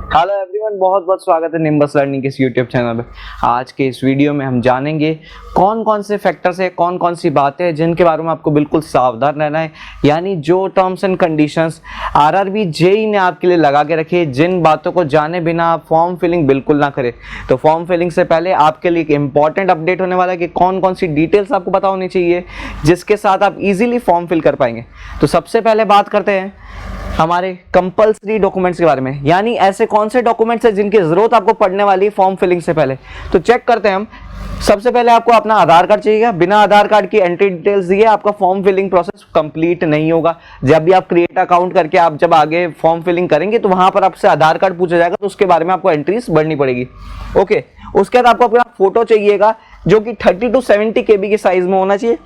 Hello everyone, बहुत बहुत स्वागत है निम्बस लर्निंग के इस यूट्यूब चैनल पे। आज के इस वीडियो में हम जानेंगे कौन कौन से फैक्टर्स है, कौन कौन सी बातें हैं जिनके बारे में आपको बिल्कुल सावधान रहना है। यानी जो terms and conditions RRB JEE ने आपके लिए लगा के रखी है, जिन बातों को जाने बिना आप फॉर्म फिलिंग बिल्कुल ना करें। तो फॉर्म फिलिंग से पहले आपके लिए एक इंपॉर्टेंट अपडेट होने वाला है कि कौन कौन सी डिटेल्स आपको पता होनी चाहिए जिसके साथ आप इजीली फॉर्म फिल कर पाएंगे। तो सबसे पहले बात करते हैं हमारे कंपल्सरी डॉक्यूमेंट्स के बारे में। यानी ऐसे कौन से डॉक्यूमेंट्स हैं जिनकी जरूरत आपको पड़ने वाली है फॉर्म फिलिंग से पहले। तो चेक करते हैं हम। सबसे पहले आपको अपना आधार कार्ड चाहिए। बिना आधार कार्ड की एंट्री डिटेल्स दिए आपका फॉर्म फिलिंग प्रोसेस कंप्लीट नहीं होगा। जब भी आप क्रिएट अकाउंट करके आप जब आगे फॉर्म फिलिंग करेंगे तो वहां पर आपसे आधार कार्ड पूछा जाएगा, तो उसके बारे में आपको एंट्रीज भरनी पड़ेगी। ओके, उसके बाद आपको अपना फोटो चाहिएगा जो कि 30 to 70 KB के साइज में होना चाहिए।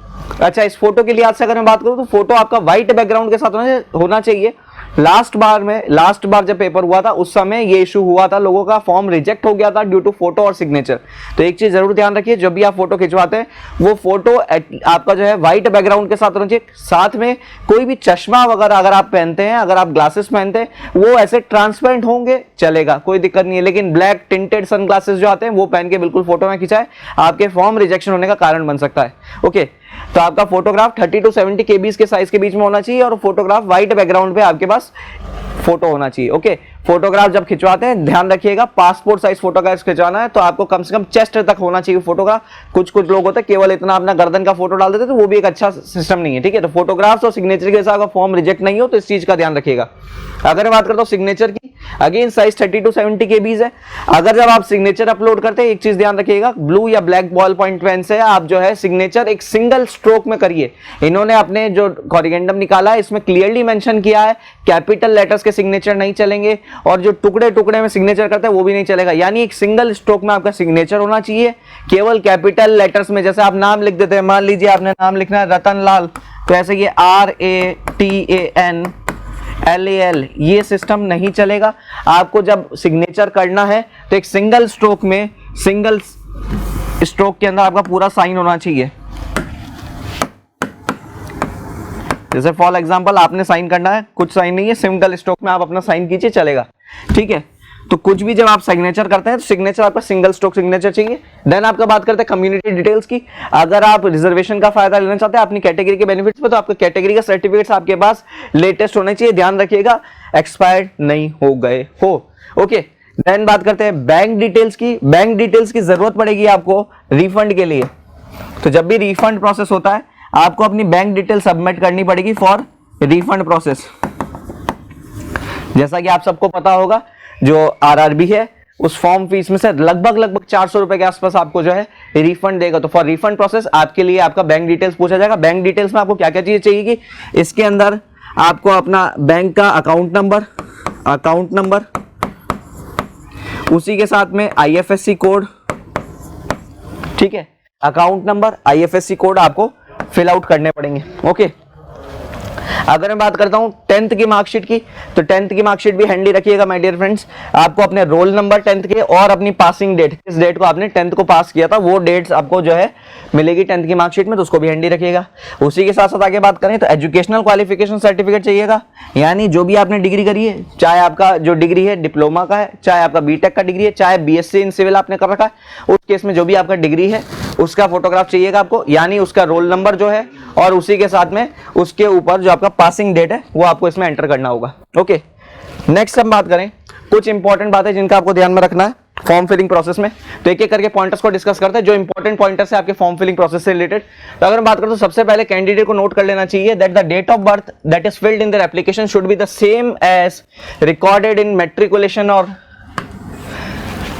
अच्छा, इस फोटो के लिए आज से अगर मैं बात करूं तो फोटो आपका व्हाइट बैकग्राउंड के साथ होना चाहिए। लास्ट बार जब पेपर हुआ था उस समय ये इशू हुआ था, लोगों का फॉर्म रिजेक्ट हो गया था ड्यू टू फोटो और सिग्नेचर। तो एक चीज जरूर ध्यान रखिए, जब भी आप फोटो खिंचवाते हैं वो फोटो आपका जो है व्हाइट बैकग्राउंड के साथ होना चाहिए। साथ में कोई भी चश्मा वगैरह अगर आप पहनते हैं, अगर आप ग्लासेस पहनते हैं, वो ऐसे ट्रांसपेरेंट होंगे चलेगा, कोई दिक्कत नहीं है। लेकिन ब्लैक टिंटेड सनग्लासेस जो आते हैं वो पहन के बिल्कुल फोटो में खिंचाए, आपके फॉर्म रिजेक्शन होने का कारण बन सकता है। ओके, तो आपका फोटोग्राफ 30 to 70 KB के साइज के बीच में होना चाहिए और फोटोग्राफ व्हाइट बैकग्राउंड पे आपके पास फोटो होना चाहिए। ओके, फोटोग्राफ जब खिंचवाते हैं ध्यान रखिएगा पासपोर्ट साइज फोटोग्राफ खिंचवाना है तो आपको कम से कम चेस्ट तक होना चाहिए फोटोग्राफ। कुछ लोग होते हैं केवल इतना अपना गर्दन का फोटो डाल देते, तो वो भी एक अच्छा सिस्टम नहीं है। ठीक है, तो फोटोग्राफ्स और सिग्नेचर के साथ फॉर्म रिजेक्ट नहीं हो तो इस चीज का ध्यान रखिएगा। अगर मैं बात करता हूँ सिग्नेचर की, अगेन साइज 30 to 70 KB है। अगर जब आप सिग्नेचर अपलोड करते हैं एक चीज ध्यान रखिएगा, ब्लू या ब्लैक बॉल पॉइंट पेन से आप जो है सिग्नेचर एक सिंगल स्ट्रोक में करिए। इन्होंने अपने जो कॉरिगेंडम निकाला है इसमें क्लियरली मेंशन किया है कैपिटल लेटर्स के सिग्नेचर नहीं चलेंगे और जो टुकड़े टुकड़े में सिग्नेचर करते हैं वो भी नहीं चलेगा। यानी एक सिंगल स्ट्रोक में आपका सिग्नेचर होना चाहिए, केवल कैपिटल लेटर्स में। जैसे आप नाम लिख देते हैं, मान लीजिए आपने नाम लिखना है रतन लाल, तो ऐसे ये RATANLAL, ये सिस्टम नहीं चलेगा। आपको जब सिग्नेचर करना है तो एक सिंगल स्ट्रोक के अंदर आपका पूरा साइन होना चाहिए। जैसे फॉर एग्जांपल आपने साइन करना है, कुछ साइन नहीं है, सिंगल स्ट्रोक में आप अपना साइन कीजिए, चलेगा। ठीक है, तो कुछ भी जब आप सिग्नेचर करते हैं तो सिग्नेचर आपका सिंगल स्ट्रोक सिग्नेचर चाहिए। देन आपका बात करते हैं कम्युनिटी डिटेल्स की। अगर आप रिजर्वेशन का फायदा लेना चाहते हैं अपनी कैटेगरी के बेनिफिट्स पे, तो आपका कैटेगरी का सर्टिफिकेट्स आपके पास लेटेस्ट होने चाहिए। ध्यान रखिएगा एक्सपायर्ड नहीं हो गए हो। ओके, देन बात करते हैं बैंक डिटेल्स की। बैंक डिटेल्स की जरूरत पड़ेगी आपको रिफंड के लिए। तो जब भी रिफंड प्रोसेस होता है आपको अपनी बैंक डिटेल सबमिट करनी पड़ेगी फॉर रिफंड प्रोसेस। जैसा कि आप सबको पता होगा, जो आरआरबी है उस फॉर्म फीस में से लगभग 400 रुपए के आसपास आपको जो है रिफंड देगा। तो फॉर रिफंड प्रोसेस आपके लिए आपका बैंक डिटेल्स पूछा जाएगा। बैंक डिटेल्स में आपको क्या क्या चीजें चाहिए कि इसके अंदर आपको अपना बैंक का अकाउंट नंबर, उसी के साथ में IFSC कोड। ठीक है, अकाउंट नंबर, IFSC कोड आपको फिल आउट करने पड़ेंगे। ओके, अगर मैं बात करता हूं 10th की मार्कशीट की, तो 10th की मार्कशीट भी हैंडी रखिएगा माय डियर फ्रेंड्स। आपको अपने रोल नंबर 10th के और अपनी पासिंग डेट, किस डेट को आपने 10th को पास किया था, वो डेट्स आपको जो है मिलेगी 10th की मार्कशीट में, तो उसको भी हैंडी रखिएगा। उसी के साथ साथ आगे बात करें तो एजुकेशनल क्वालिफिकेशन सर्टिफिकेट चाहिएगा। यानी जो भी आपने डिग्री करी है, चाहे आपका जो डिग्री है डिप्लोमा का है, चाहे आपका बीटेक का डिग्री है, चाहे BSc इन सिविल आपने कर रखा है, उस केस में जो भी आपका डिग्री है उसका फोटोग्राफ चाहिएगा आपको। यानी उसका रोल नंबर जो है और उसी के साथ में उसके ऊपर जो आपका पासिंग डेट है वो आपको इसमें एंटर करना होगा। ओके, नेक्स्ट हम बात करें कुछ इंपॉर्टेंट बातें जिनका आपको ध्यान में रखना है फॉर्म फिलिंग प्रोसेस में। तो एक एक करके पॉइंटर्स को डिस्कस करते हैं जो इंपॉर्टेंट पॉइंटर्स है आपके फॉर्म फिलिंग प्रोसेस से रिलेटेड। तो अगर हम बात करें तो सबसे पहले कैंडिडेट को नोट कर लेना चाहिए that the date of birth that is filled in their application should be the same as recorded in matriculation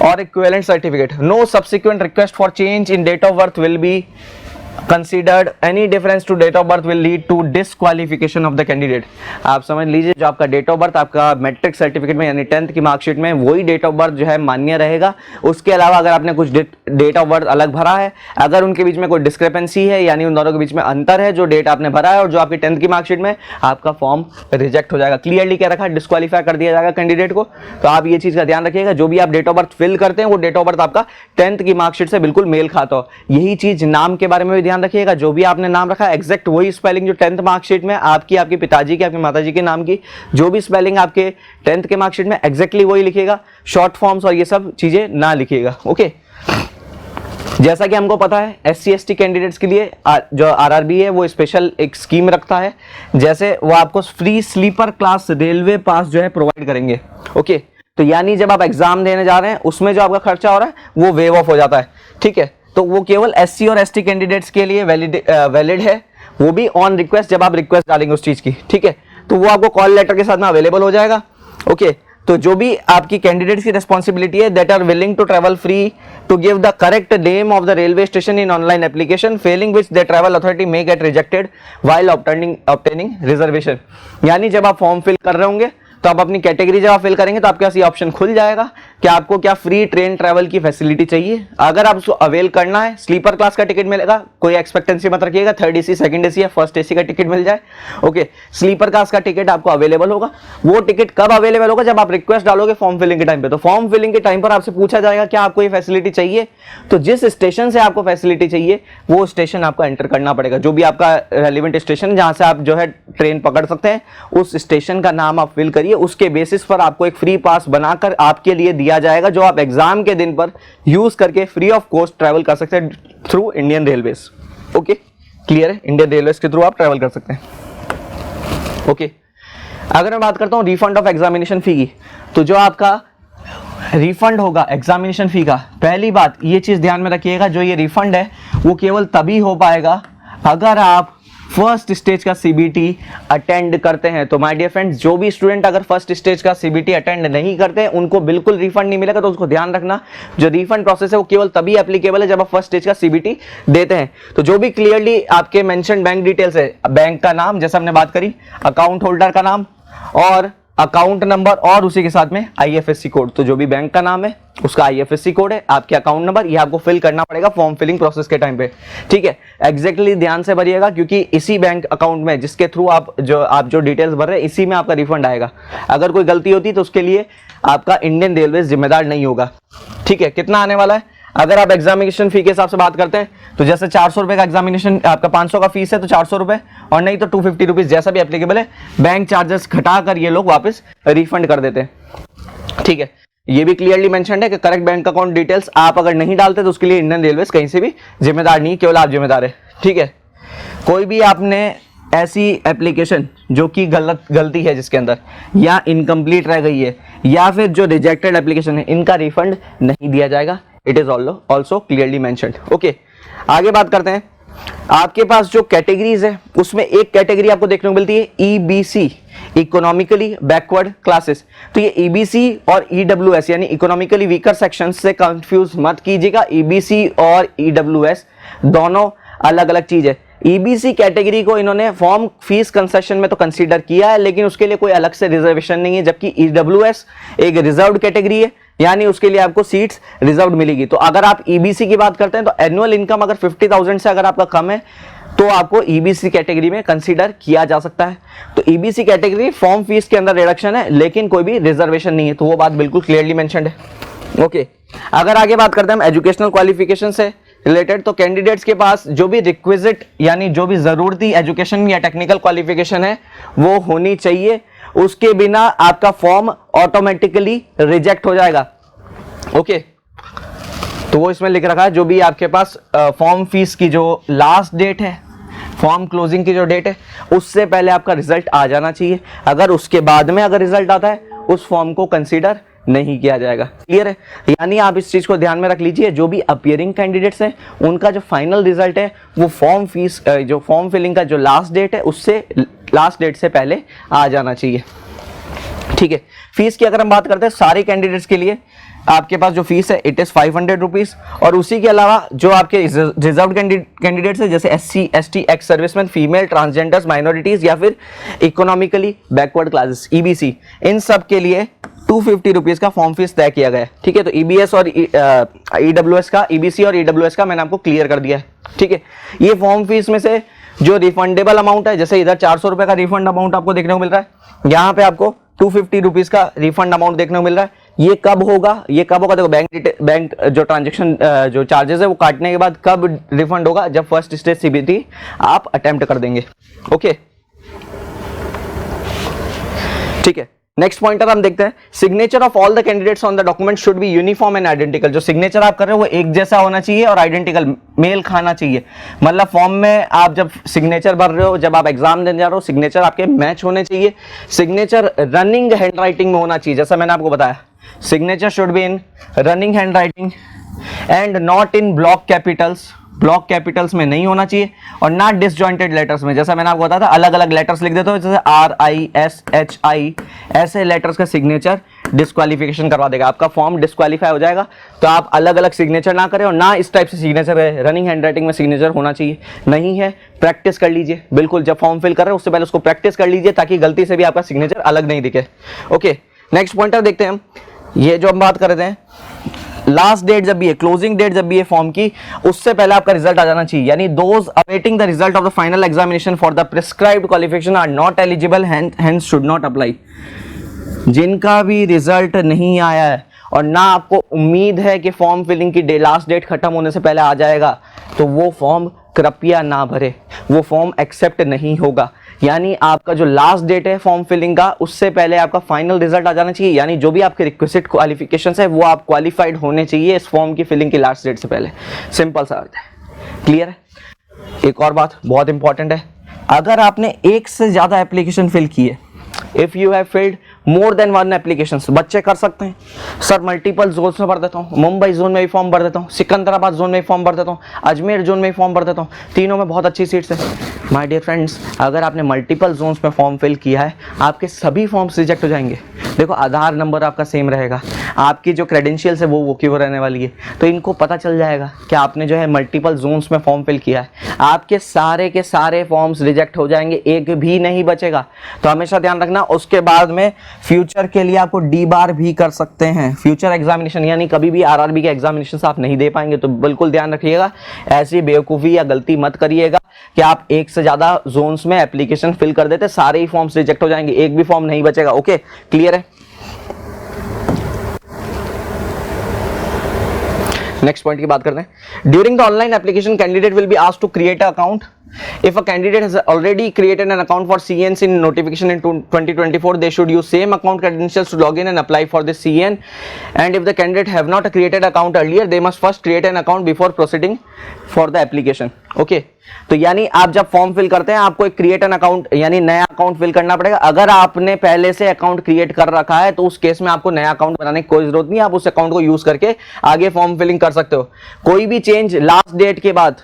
or equivalent certificate. No subsequent request for change in date of birth will be considered. Any difference to date of birth will lead to disqualification of the candidate. आप समझ लीजिए, जो आपका date of birth आपका matric certificate में यानी 10th की marksheet में वही डेट ऑफ बर्थ जो है मान्य रहेगा। उसके अलावा अगर आपने कुछ डेट ऑफ बर्थ अलग भरा है, अगर उनके बीच में कोई डिस्क्रिपेंसी है यानी उन दोनों के बीच में अंतर है, जो डेट आपने भरा है और जो आपकी 10th की मार्कशीट में, आपका फॉर्म रिजेक्ट हो जाएगा। क्लियरली क्या रखा है, डिस्क्वालीफाई कर दिया जाएगा कैंडिडेट को। तो आप ये चीज का ध्यान रखिएगा, जो भी आप डेट ऑफ बर्थ फिल करते हैं वो डेट ऑफ बर्थ आपका 10th की मार्कशीट से बिल्कुल मेल खाता हो। यही चीज नाम के बारे में भी ध्यान रखिएगा, जो भी आपने नाम रखा एग्जैक्ट वही स्पेलिंग जो 10th मार्कशीट में आपकी, आपके पिताजी की, आपके माताजी के नाम की जो भी स्पेलिंग आपके 10th के मार्कशीट में एग्जैक्टली वही लिखिएगा, शॉर्ट फॉर्म्स और ये सब चीजें ना लिखिएगा। ओके, जैसा कि हमको पता है SC ST कैंडिडेट्स के लिए जो RRB है वो स्पेशल एक स्कीम रखता है, जैसे वो आपको फ्री स्लीपर क्लास रेलवे पास जो है प्रोवाइड करेंगे। ओके, तो यानी जब आप एग्जाम देने जा रहे हैं उसमें जो आपका खर्चा हो रहा है वो वेव ऑफ हो जाता है। ठीक है, तो वो केवल SC और ST कैंडिडेट्स के लिए वैलिड है, वो भी ऑन रिक्वेस्ट, जब आप रिक्वेस्ट डालेंगे उस चीज की। ठीक है, तो वो आपको कॉल लेटर के साथ में अवेलेबल हो जाएगा। ओके, तो जो भी आपकी कैंडिडेट्स की रिस्पॉन्सिबिलिटी है, that are willing to travel free to give the correct name of the railway station in online application, failing which the travel authority may get rejected while obtaining reservation. यानी जब आप form fill कर रहे होंगे तो आप अपनी category जब आप फिल करेंगे तो आपके पास ये ऑप्शन खुल जाएगा कि आपको क्या फ्री ट्रेन ट्रैवल की फैसिलिटी चाहिए। अगर आप उसको अवेल करना है, स्लीपर क्लास का टिकट मिलेगा, कोई एक्सपेक्टेंसी मत रखिएगा 3rd AC, 2nd AC या 1st AC का टिकट मिल जाए। ओके, स्लीपर क्लास का टिकट आपको अवेलेबल होगा। वो टिकट कब अवेलेबल होगा? जब आप रिक्वेस्ट डालोगे फॉर्म फिलिंग के टाइम पे। तो फॉर्म फिलिंग के टाइम पर आपसे पूछा जाएगा क्या आपको ये फैसिलिटी चाहिए, तो जिस स्टेशन से आपको फैसिलिटी चाहिए वो स्टेशन आपको एंटर करना पड़ेगा। जो भी आपका रेलिवेंट स्टेशन जहां से आप जो है ट्रेन पकड़ सकते हैं, उस स्टेशन का नाम आप फिल करिए, उसके बेसिस पर आपको एक फ्री पास बनाकर आपके लिए दिया जाएगा, जो आप एग्जाम के दिन पर यूज करके फ्री ऑफ कॉस्ट ट्रैवल कर सकते हैं through Indian railways. Okay, clear है? इंडियन रेलवेज के थ्रू आप ट्रैवल कर सकते हैं। ओके, अगर मैं बात करता हूं रिफंड ऑफ एग्जामिनेशन फी की, तो जो आपका रिफंड होगा एग्जामिनेशन फी का, पहली बात ये चीज ध्यान में रखिएगा, जो ये रिफंड है वो केवल तभी हो पाएगा अगर आप फर्स्ट स्टेज का CBT अटेंड करते हैं। तो माय डियर फ्रेंड्स, जो भी स्टूडेंट अगर फर्स्ट स्टेज का CBT अटेंड नहीं करते हैं उनको बिल्कुल रिफंड नहीं मिलेगा। तो उसको ध्यान रखना, जो रिफंड प्रोसेस है वो केवल तभी एप्लीकेबल है जब आप फर्स्ट स्टेज का CBT देते हैं। तो जो भी क्लियरली आपके मेंशन बैंक डिटेल्स है, बैंक का नाम जैसे हमने बात करी, अकाउंट होल्डर का नाम और अकाउंट नंबर और उसी के साथ में IFSC कोड, तो जो भी बैंक का नाम है उसका IFSC कोड है, आपके अकाउंट नंबर, ये आपको फिल करना पड़ेगा फॉर्म फिलिंग प्रोसेस के टाइम पे। ठीक है, एग्जैक्टली ध्यान से भरिएगा, क्योंकि इसी बैंक अकाउंट में जिसके थ्रू आप जो डिटेल्स भर रहे हैं, इसी में आपका रिफंड आएगा। अगर कोई गलती होती तो उसके लिए आपका इंडियन रेलवे जिम्मेदार नहीं होगा। ठीक है, कितना आने वाला है? अगर आप एग्जामिनेशन फी के हिसाब से बात करते हैं तो जैसे 400 रुपए का एग्जामिनेशन, आपका 500 का फीस है तो 400 रुपए, और नहीं तो 250 रुपीज, जैसा भी एप्लीकेबल है, बैंक चार्जेस घटाकर ये लोग वापस रिफंड कर देते हैं। ठीक है, ये भी क्लियरली मेंशन्ड है कि करेक्ट बैंक अकाउंट डिटेल्स आप अगर नहीं डालते तो उसके लिए इंडियन रेलवे कहीं से भी जिम्मेदार नहीं, केवल आप जिम्मेदार है। ठीक है, कोई भी आपने ऐसी एप्लीकेशन जो कि गलती है जिसके अंदर, या इनकम्प्लीट रह गई है, या फिर जो रिजेक्टेड एप्लीकेशन है, इनका रिफंड नहीं दिया जाएगा। It is also clearly mentioned. Okay, आगे बात करते हैं। आपके पास जो कैटेगरीज है उसमें एक कैटेगरी आपको देखने को मिलती है EBC, इकोनॉमिकली बैकवर्ड क्लासेस। तो ये EBC और EWS यानी इकोनॉमिकली वीकर सेक्शन से कंफ्यूज मत कीजिएगा। EBC और EWS दोनों अलग अलग चीज है। EBC कैटेगरी को इन्होंने फॉर्म फीस कंसेशन में तो कंसीडर किया है, लेकिन उसके लिए कोई अलग से रिजर्वेशन नहीं है, जबकि EWS एक रिजर्व्ड कैटेगरी है, यानी उसके लिए आपको सीट्स रिजर्व्ड मिलेगी। तो अगर आप EBC की बात करते हैं तो एनुअल इनकम अगर 50,000 से अगर आपका कम है तो आपको EBC कैटेगरी में कंसीडर किया जा सकता है। तो EBC कैटेगरी फॉर्म फीस के अंदर रिडक्शन है, लेकिन कोई भी रिजर्वेशन नहीं है, तो वो बात बिल्कुल क्लियरली मेंशन्ड है। ओके, अगर आगे बात करते हैं हम एजुकेशनल क्वालिफिकेशन से रिलेटेड, तो कैंडिडेट्स के पास जो भी रिक्विजिट यानी जो भी जरूरती एजुकेशन या टेक्निकल क्वालिफिकेशन है वो होनी चाहिए, उसके बिना आपका फॉर्म ऑटोमेटिकली रिजेक्ट हो जाएगा। ओके, तो वो इसमें लिख रखा है, जो भी आपके पास फॉर्म फीस की जो लास्ट डेट है, फॉर्म क्लोजिंग की जो डेट है, उससे पहले आपका रिजल्ट आ जाना चाहिए। अगर उसके बाद में अगर रिजल्ट आता है उस फॉर्म को कंसीडर नहीं किया जाएगा। क्लियर है? यानी आप इस चीज को ध्यान में रख लीजिए, जो भी अपीयरिंग कैंडिडेट्स हैं उनका जो फाइनल रिजल्ट है वो फॉर्म फीस जो फॉर्म फिलिंग का जो लास्ट डेट है उससे लास्ट डेट से पहले आ जाना चाहिए। ठीक है, फीस की अगर हम बात करते हैं सारे कैंडिडेट्स के लिए, आपके पास जो फीस है इट इज 500 रुपीज, और उसी के अलावा जो आपके रिजर्व्ड कैंडिडेट्स है जैसे SC ST ex serviceman, female, transgenders, minorities या फिर इकोनॉमिकली बैकवर्ड क्लासेस EBC, इन सब के लिए 250 रुपीज का फॉर्म फीस तय किया गया है। ठीक है, तो EBS और EWS का, EBC और EWS का मैंने आपको क्लियर कर दिया है। ठीक है, ये फॉर्म फीस में से जो रिफंडेबल अमाउंट है, जैसे इधर 400 रुपए का रिफंड अमाउंट आपको देखने को मिल रहा है, यहाँ पे आपको 250 रुपीज का रिफंड अमाउंट देखने को मिल रहा है, ये कब होगा, ये कब होगा, देखो बैंक जो ट्रांजेक्शन जो चार्जेस है वो काटने के बाद कब रिफंड होगा, जब फर्स्ट स्टेज सीबीटी आप अटेम्प्ट कर देंगे। ओके ठीक है, नेक्स्ट पॉइंटर हम देखते हैं, signature of all the candidates on the document should be uniform and identical. जो सिग्नेचर आप कर रहे हो वो एक जैसा होना चाहिए और आइडेंटिकल, मेल खाना चाहिए। मतलब फॉर्म में आप जब सिग्नेचर भर रहे हो, जब आप एग्जाम देने जा रहे हो, सिग्नेचर आपके मैच होने चाहिए। सिग्नेचर रनिंग हैंड राइटिंग में होना चाहिए, जैसा मैंने आपको बताया, signature should be in running hand writing and not in block Capitals, block Capitals में नहीं होना चाहिए, और नॉट डिसजॉइंटेड लेटर्स में, जैसा मैंने आपको बताया था अलग अलग लेटर्स लिख देते हो, जैसे RISHI, ऐसे लेटर्स का सिग्नेचर डिस्क्वालिफिकेशन करवा देगा, आपका फॉर्म डिस्क्वालीफाई हो जाएगा। तो आप अलग अलग सिग्नेचर ना करें और ना इस टाइप से सिग्नेचर है, रनिंग हैंड राइटिंग में सिग्नेचर होना चाहिए, नहीं है प्रैक्टिस कर लीजिए, बिल्कुल जब फॉर्म फिल कर रहे हैं उससे पहले उसको प्रैक्टिस कर लीजिए ताकि गलती से भी आपका सिग्नेचर अलग नहीं दिखे। ओके नेक्स्ट पॉइंटर देखते हैं हम, ये जो हम बात कर रहे थे, लास्ट डेट जब भी है, क्लोजिंग डेट जब भी है फॉर्म की, उससे पहले आपका रिजल्ट आ जाना चाहिए। यानी those awaiting the result of the final examination for the prescribed qualification are not eligible hence should not apply. जिनका भी रिजल्ट नहीं आया है और ना आपको उम्मीद है कि फॉर्म फिलिंग की लास्ट डेट खत्म होने से पहले आ जाएगा, तो वो फॉर्म कृपया ना भरे, वो फॉर्म एक्सेप्ट नहीं होगा। यानी आपका जो लास्ट डेट है फॉर्म फिलिंग का, उससे पहले आपका फाइनल रिजल्ट आ जाना चाहिए। यानी जो भी आपके रिक्वेस्टेड क्वालिफिकेशंस है वो आप क्वालिफाइड होने चाहिए इस फॉर्म की फिलिंग की लास्ट डेट से पहले। सिंपल सा अर्थ है, क्लियर है। एक और बात बहुत इंपॉर्टेंट है, अगर आपने एक से ज्यादा एप्लीकेशन फिल की है, if you have filled more than one application, बच्चे कर सकते हैं सर मल्टीपल जोन में भर देता हूँ, मुंबई जोन में भी फॉर्म भर देता हूँ, सिकंदराबाद जोन में भी फॉर्म भर देता हूँ, अजमेर जोन में भी फॉर्म भर देता हूँ, तीनों में बहुत अच्छी सीट्स है। माय डियर फ्रेंड्स, अगर आपने मल्टीपल जोन्स में फॉर्म फिल किया है, आपके सभी फॉर्म्स रिजेक्ट हो जाएंगे। देखो आधार नंबर आपका सेम रहेगा, आपकी जो क्रेडेंशियल्स है वो की वो रहने वाली है, तो इनको पता चल जाएगा कि आपने जो है मल्टीपल जोन्स में फॉर्म फिल किया है। आपके सारे के सारे फॉर्म्स रिजेक्ट हो जाएंगे, एक भी नहीं बचेगा। तो हमेशा ध्यान रखना। उसके बाद में फ्यूचर के लिए आपको डी बार भी कर सकते हैं, फ्यूचर एग्जामिनेशन, यानी कभी भी आरआरबी के एग्जामिनेशन आप नहीं दे पाएंगे, तो बिल्कुल ध्यान रखिएगा, ऐसी बेवकूफ़ी या गलती मत करिएगा कि आप एक से ज्यादा जोन्स में एप्लीकेशन फिल कर देते, सारे ही फॉर्म्स रिजेक्ट हो जाएंगे, एक भी फॉर्म नहीं बचेगा। ओके क्लियर है। नेक्स्ट पॉइंट की बात करते हैं, during the online application candidate will be asked to create a account. If a candidate has already created an account for CN in notification in 2024, they should use same account credentials to log in and apply for the CN. And if the candidate have not created account earlier, they must first create an account before proceeding for the application. Okay. तो यानी आप जब form fill करते हैं आपको एक create an account यानी नया अकाउंट फिल करना पड़ेगा। अगर आपने पहले से अकाउंट क्रिएट कर रखा है तो उस केस में आपको नया अकाउंट बनाने की कोई जरूरत नहीं है, आप उस अकाउंट को यूज करके आगे फॉर्म फिलिंग कर सकते हो। कोई भी चेंज लास्ट डेट के बाद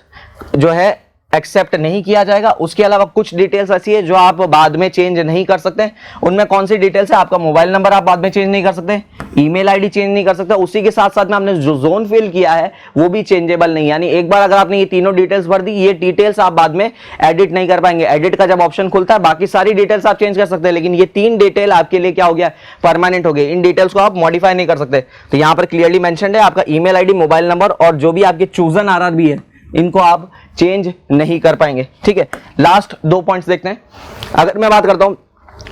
जो है एक्सेप्ट नहीं किया जाएगा। उसके अलावा कुछ डिटेल्स ऐसी है जो आप बाद में चेंज नहीं कर सकते। उनमें कौन सी डिटेल्स है, आपका मोबाइल नंबर आप बाद में चेंज नहीं कर सकते, ईमेल आईडी चेंज नहीं कर सकते, उसी के साथ साथ में आपने जो जोन फिल किया है वो भी चेंजेबल नहीं। यानी एक बार अगर आपने ये तीनों डिटेल्स भर दी, ये डिटेल्स आप बाद में एडिट नहीं कर पाएंगे। एडिट का जब ऑप्शन खुलता है बाकी सारी डिटेल्स आप चेंज कर सकते हैं, लेकिन ये 3 डिटेल आपके लिए क्या हो गया, परमानेंट हो गई। इन डिटेल्स को आप मॉडिफाई नहीं कर सकते। तो यहां पर क्लियरली मेंशन्ड है आपका ईमेल आईडी, मोबाइल नंबर और जो भी आपके चूजन आरआरबी है इनको आप चेंज नहीं कर पाएंगे। ठीक है, लास्ट 2 पॉइंट्स देखते हैं। अगर मैं बात करता हूं,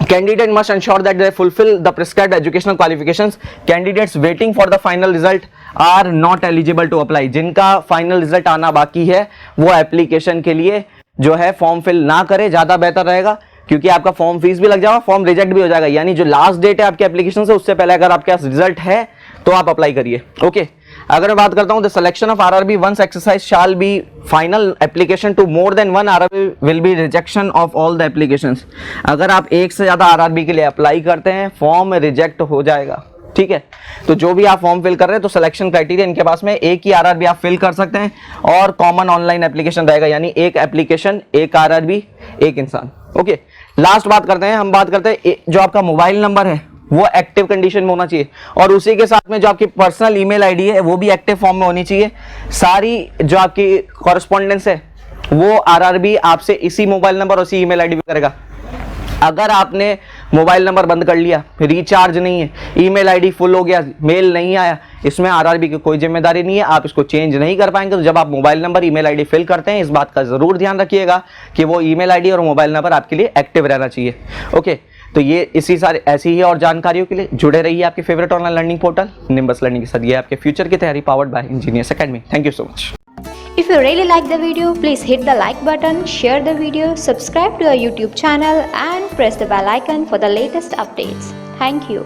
candidate must ensure that they fulfil the prescribed educational qualifications. Candidates waiting for the final result are not eligible to apply. जिनका फाइनल रिजल्ट आना बाकी है वो एप्लीकेशन के लिए जो है फॉर्म फिल ना करे, ज्यादा बेहतर रहेगा, क्योंकि आपका फॉर्म फीस भी लग जाएगा, फॉर्म रिजेक्ट भी हो जाएगा। यानी जो लास्ट डेट है आपके एप्लीकेशन से उससे पहले अगर आपके पास रिजल्ट है तो आप अप्लाई करिए। ओके, अगर मैं बात करता हूं, the selection of RRB once exercise shall be final application to more than 1 RRB will be rejection of all the applications. अगर आप एक से ज्यादा आरआरबी के लिए अप्लाई करते हैं फॉर्म रिजेक्ट हो जाएगा। ठीक है, तो जो भी आप फॉर्म फिल कर रहे हैं तो सिलेक्शन क्राइटेरिया इनके पास में एक ही आरआरबी आप फिल कर सकते हैं और कॉमन ऑनलाइन एप्लीकेशन रहेगा, यानी एक एप्लीकेशन एक आरआरबी एक इंसान। ओके, लास्ट बात करते हैं, हम बात करते हैं जो आपका मोबाइल नंबर है वो एक्टिव कंडीशन में होना चाहिए और उसी के साथ में जो आपकी पर्सनल ईमेल आईडी है वो भी एक्टिव फॉर्म में होनी चाहिए। सारी जो आपकी कॉरेस्पॉन्डेंस है वो आरआरबी आपसे इसी मोबाइल नंबर और इसी ईमेल आईडी पे करेगा। अगर आपने मोबाइल नंबर बंद कर लिया, रिचार्ज नहीं है, ईमेल आईडी फुल हो गया, मेल नहीं आया, इसमें आरआरबी की कोई जिम्मेदारी नहीं है, आप इसको चेंज नहीं कर पाएंगे। तो जब आप mobile number email ID fill करते हैं इस बात का जरूर ध्यान रखिएगा कि वो ईमेल आईडी और मोबाइल नंबर आपके लिए एक्टिव रहना चाहिए। ओके, तो ये इसी सारे ऐसी ही और जानकारियों के लिए जुड़े रहिए आपके favourite online learning portal nimbus learning के साथ। ये आपके फ्यूचर की तैयारी powered by engineers academy. Thank you so much. If you really like the video, please hit the like button, share the video, subscribe to our YouTube channel and press the bell icon for the latest updates. Thank you.